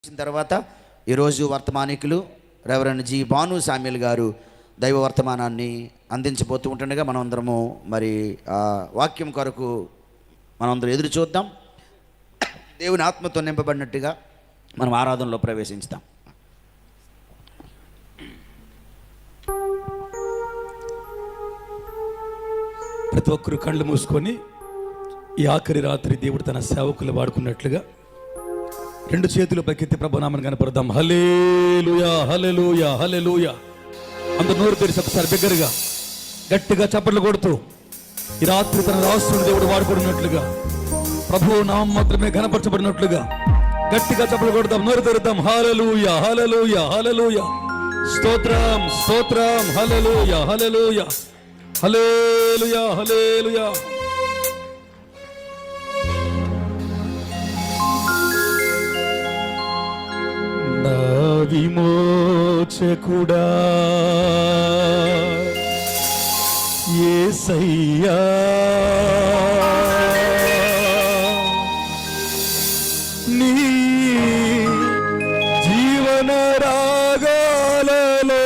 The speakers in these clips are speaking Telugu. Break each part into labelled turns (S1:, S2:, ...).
S1: తర్వాత ఈరోజు వర్తమానికులు రెవరెండ్ జి భాను సామ్యుల్ గారు దైవ వర్తమానాన్ని అందించబోతూ ఉంటుండగా మనం అందరము మరి ఆ వాక్యం కొరకు మనందరం ఎదురు చూద్దాం. దేవుని ఆత్మతో నింపబడినట్టుగా మనం ఆరాధనలో ప్రవేశించుతాం.
S2: ప్రతి ఒక్కరు కళ్ళు మూసుకొని ఈ ఆఖరి రాత్రి దేవుడు తన సేవకులు వాడుకున్నట్లుగా రెండు చేతులు పైకెత్తి ప్రభునామని కనపడదాం. హల్లెలూయా హల్లెలూయా హల్లెలూయా. అందరూ నోరు తెరిచి ఒకసారి బిగ్గరగా గట్టిగా చప్పట్లు కొడుతూ ఈ రాత్రి తన రాష్ట్రం దేవుడు వాడుకున్నట్లుగా ప్రభువు నామం మాత్రమే కనపరచబడినట్లుగా గట్టిగా చప్పట్లు కొడదాం. నోరు తెరుద్దాం. హల్లెలూయా హల్లెలూయా హల్లెలూయా. స్తోత్రం స్తోత్రం. హల్లెలూయా హల్లెలూయా హల్లెలూయా హల్లెలూయా. నా విమోచకుడా యేసయ్యా, నీ జీవన రాగాలలో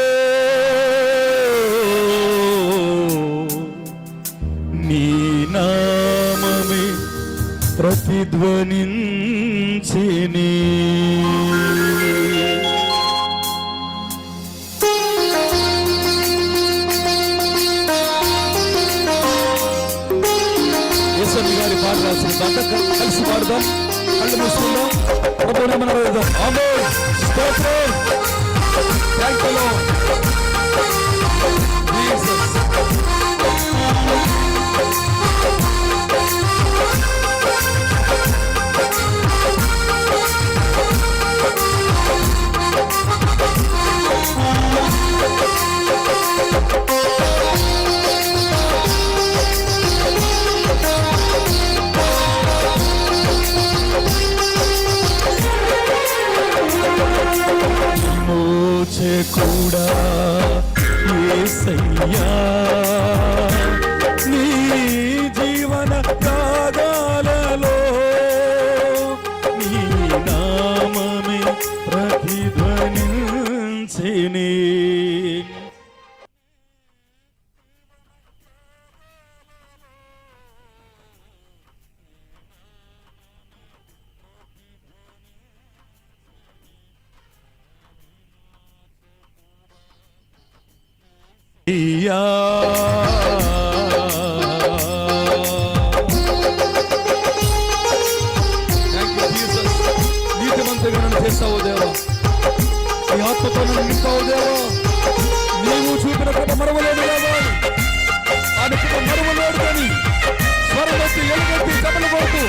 S2: నీ నామమే ప్రతిధ్వనించిని. కలిసి పాడదాం. కళ్ళు మూసుకుందాం. ప్రభువుని వేద్దాం. ఆమేన్. స్తోత్రం. Thank you lord Jesus. కూడా యేసయ్యా, నీ జీవన రాగాలలో నీ నామమే ప్రతిధ్వనించిని. నీతిమంతుగా నన్ను చేస్తావు దేవా, నీ ఆత్మతో నన్ను నింపావు దేవా. నీవు చూపిన కృప మరవలేడు దేవా, ఆ కృప మరవలేడు అని స్వరమెత్తి ఎలుగెత్తి చప్పట్లు కొడుతూ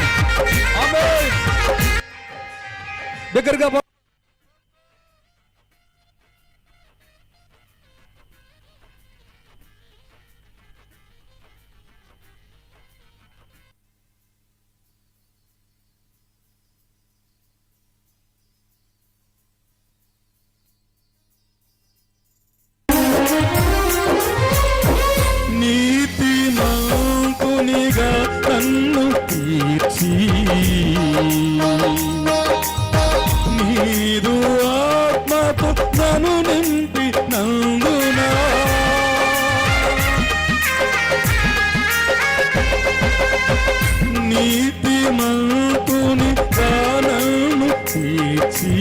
S2: ఆమేన్ దగ్గరగా నన్ను తీర్చి నీదు ఆత్మతో నన్ను నింపి నందునా నీతిమంతుని నన్ను తీర్చి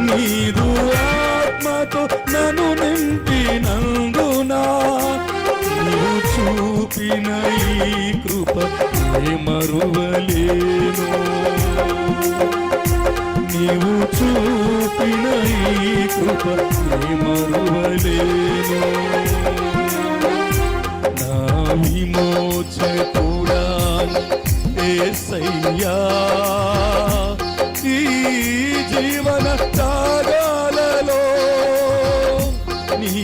S2: నీదు ఆత్మతో నన్ను నింపి నందునా చూపిన ఈ కృప మరువలేను. నీవు చూపిన ఈ కృప మరువలేను. నా విమోచకుడా యేసయ్యా, ఈ జీవన త్యాగాలలో నీ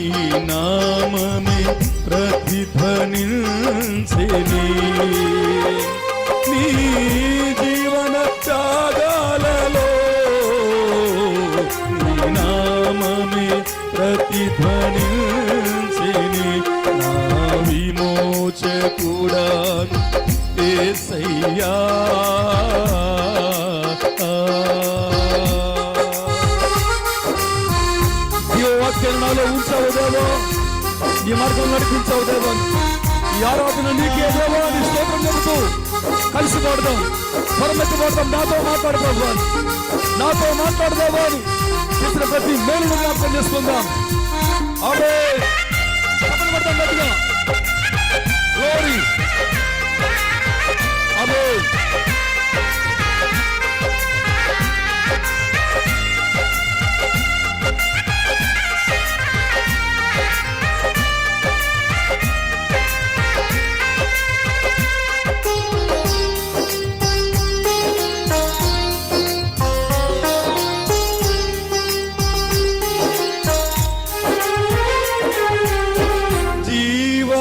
S2: నామమే ప్రతిధ్వనించిని. నీ జీవన త్యాగాలలో నీ నామమే ప్రతిధ్వనించిని. నా విమోచకుడా యేసయ్యా, ఈ మార్గం నడిపించావు దేవా. ఈ ఆరాధన నీకే దేవా, నీ స్తోత్రం చెబుతూ కలిసి పాడదాం, స్వరమెత్తి పాడదాం. నాతో మాట్లాడదాం, నాతో మాట్లాడదావా అని చేసిన ప్రతి మేలును జ్ఞాపకం చేసుకుందాం. ఆమేన్. చప్పట్లు కొడదాం గట్టిగా. గ్లోరీ. ఆమేన్.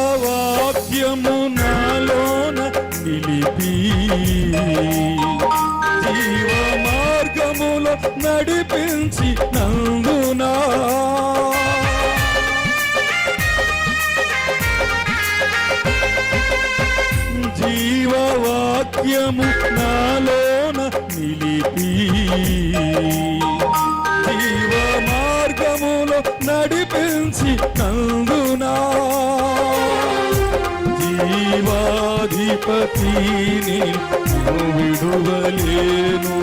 S2: జీవవాక్యము నాలోన నిలిపి జీవ మార్గములో నడిపించి నందునా జీవవాక్యము నాలోన నిలిపి జీవ మార్గములో నడిపించి నందునా జీవాధిపతిని విడువలేను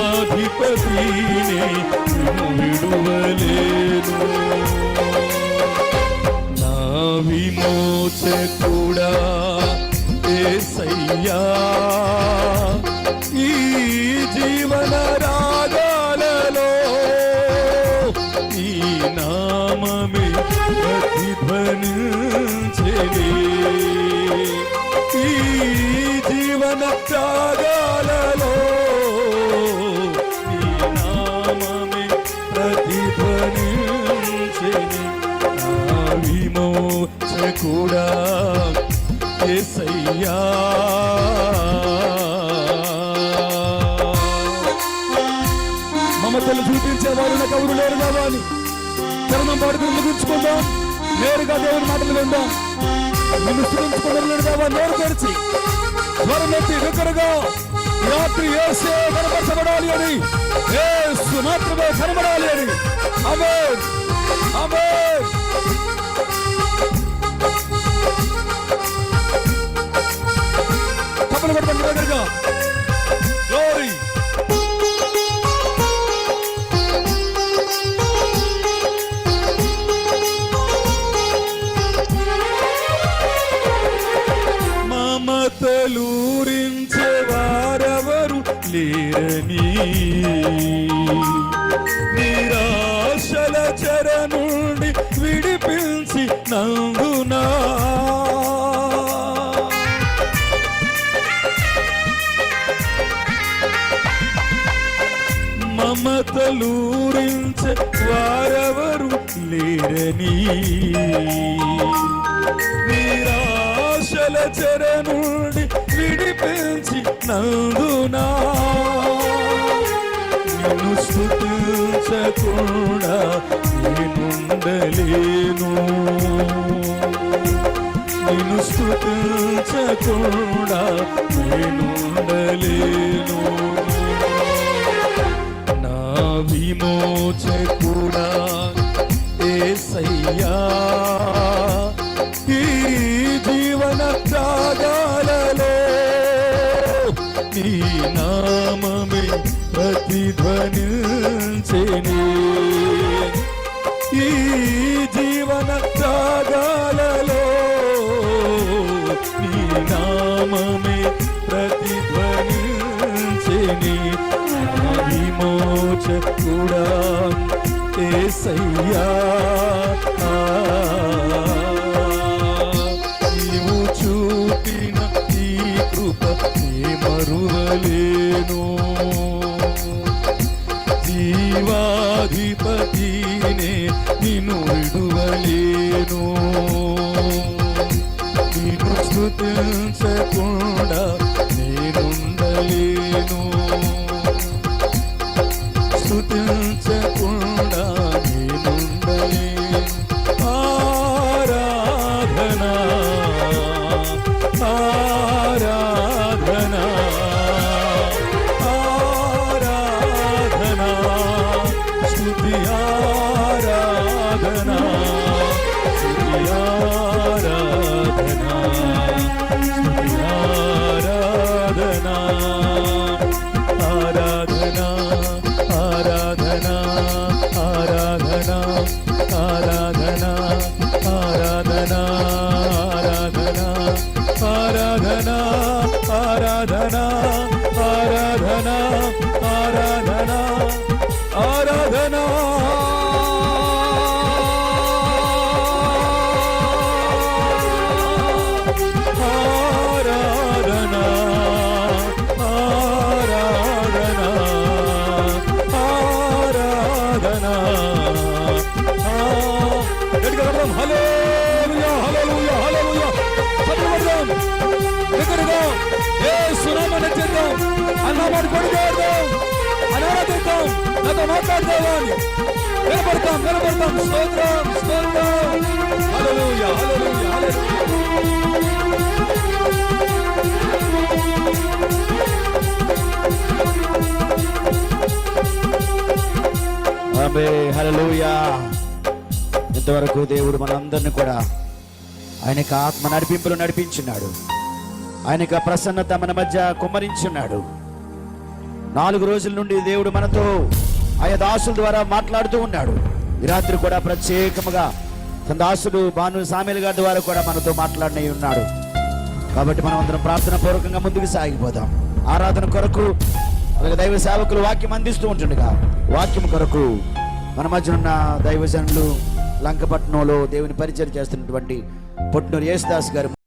S2: జీవాధిపతిని విడువలేను నా విమోచకుడా యేసయ్యా ఈ జీవన రాగాలలో ఈ నామమే ప్రతిధ్వనించెనే ఈ జీవన త్యాగాలలో ఈ నామమే ప్రతిధ్వనించెనే నా విమోచకుడా యేసయ్యా మమతలు చూపించేవారు నాకు ఎవరు లేరు కదా అని చరణం పాడుతూ ముగించుకుందాం. నేరుగా దేవుని మాటలు విందాం. నిన్ను స్థుతించుకోవడం లేదు కదా, నోరు తెరిచి స్వరమెత్తి దగ్గరగా రాత్రి యేసే కనపరచబడాలి అని, యేసు మాత్రమే కనబడాలి అని. ఆమేన్, ఆమేన్. చప్పట్లు కొట్టండి దగ్గరగా. గ్లోరీ. మమతలూరించే వారెవరు లేరని నిరాశల చెర నుండి విడిపించి నందునా మమతలూరించే వారెవరు లేరని నిరాశల చెర నుండి విడిపించి నందునా నిన్ను స్తుతించకుండా నేనుండలేను నిన్ను స్తుతించకుండా నేనుండలేను నా విమోచకుడా యేసయ్యా ఈ జీవన త్యాగాలలో నీ నామమే ప్రతిధ్వనించెనే ఈ జీవన త్యాగాలలో నీ నామమే ప్రతిధ్వనించెనే విమోచకుడా యేసయ్యా నీవు చూపిన ఈ కృప మరువలేను జీవాధిపతినే నిన్ను విడువలేను నిన్ను స్తుతించకుండా నేనుండలేను స్తుతించకుండా నేనుండలేను ఆరాధనా ఆరాధనా ఆరాధనా ఆరాధనా ఆరాధనా ఆరాధనా ఆరాధనా ఆరాధనా ఆరాధనా ఆరాధనా ఆరాధనా ఆరాధనా ఆరాధనా హల్లెలూయా హల్లెలూయా హల్లెలూయా పట్టుబడదాం దగ్గరగా యేసు నామమున చేద్దాం అన్నమాట కొడుదాం ఆరాధిద్దాం నాతో మాట్లాడదాం నిలబడతాం స్తోత్రం స్తోత్రం హల్లెలూయా హల్లెలూయా
S1: ఆమేన్ హల్లెలూయా. ఇంతవరకు దేవుడు మనందరిని కూడా ఆయనకు ఆత్మ నడిపింపులు నడిపించున్నాడు. ఆయనకు ప్రసన్నత మన మధ్య కుమ్మరించున్నాడు. 4 రోజుల నుండి దేవుడు మనతో ఆయా దాసుల ద్వారా మాట్లాడుతూ ఉన్నాడు. ఈ రాత్రి కూడా ప్రత్యేకముగా తన దాసుడు భాను సామ్యూల్ గారి ద్వారా కూడా మనతో మాట్లాడిన ఉన్నాడు. కాబట్టి మనం అందరం ప్రార్థన పూర్వకంగా ముందుకు సాగిపోదాం. ఆరాధన కొరకు అలాగే దైవ సేవకులు వాక్యం అందిస్తూ ఉంటుండగా వాక్యం కొరకు మన మధ్య ఉన్న దైవజనులు లంకపట్నంలో దేవుని పరిచయం చేస్తున్నటువంటి పొట్నూరు యేసుదాస్ గారు